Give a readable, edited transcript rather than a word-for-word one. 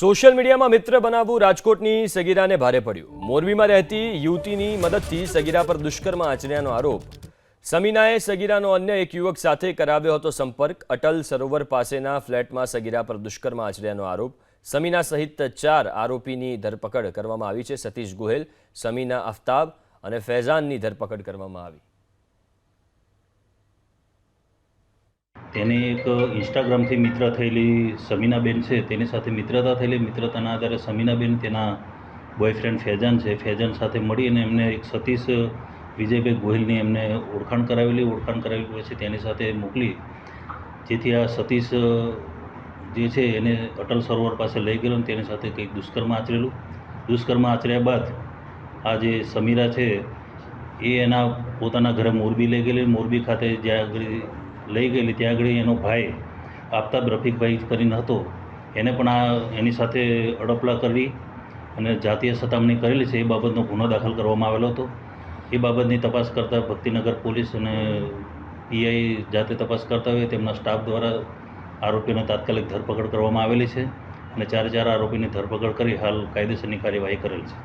Social મીડિયામાં મિત્ર બનાવવું રાજકોટની સગીરાને ભારે પડ્યું। મોરબીમાં રહેતી યુવતીની મદદથી સગીરા પર દુષ્કર્મ આચર્યાનો આરોપ। સમીનાએ સગીરાનો અન્ય એક યુવક સાથે કરાવ્યો હતો સંપર્ક। અટલ સરોવર પાસેના ફ્લેટમાં સગીરા પર દુષ્કર્મ આચર્યાનો આરોપ। સમીના સહિત 4 આરોપીની ધરપકડ કરવામાં આવી છે। સતીશ ગોહેલ, સમીના અફતાબ અને ફૈઝાનની ધરપકડ કરવામાં આવી। તેને એક ઇન્સ્ટાગ્રામથી મિત્ર થયેલી સમીનાબેન છે, તેની સાથે મિત્રતા થયેલી। મિત્રતાના આધારે સમીનાબેન તેના બોયફ્રેન્ડ ફૈઝાન છે, ફૈઝાન સાથે મળીને એમને એક સતીશ વિજયભાઈ ગોહિલની એમને ઓળખાણ કરાવેલી પછી તેની સાથે મોકલી, જેથી આ સતીશ જે છે એને અટલ સરોવર પાસે લઈ ગયેલો અને તેની સાથે કંઈક દુષ્કર્મ આચરેલું। દુષ્કર્મ આચર્યા બાદ આ જે સમીરા છે એ એના પોતાના ઘરે મોરબી લઈ ગયેલી। મોરબી ખાતે જ્યાં આગળ લઈ ગયેલી ત્યાં આગળ એનો ભાઈ આફતાબ રફીકભાઈ કરીને હતો, એને પણ એની સાથે અડપલા કરી અને જાતીય સતામણી કરેલી છે। એ બાબતનો ગુનો દાખલ કરવામાં આવેલો હતો। એ બાબતની તપાસ કરતાં ભક્તિનગર પોલીસ અને પીઆઈ જાતે તપાસ કરતા હોય તેમના સ્ટાફ દ્વારા આરોપીઓને તાત્કાલિક ધરપકડ કરવામાં આવેલી છે અને 4 આરોપીની ધરપકડ કરી હાલ કાયદેસરની કાર્યવાહી કરેલ છે।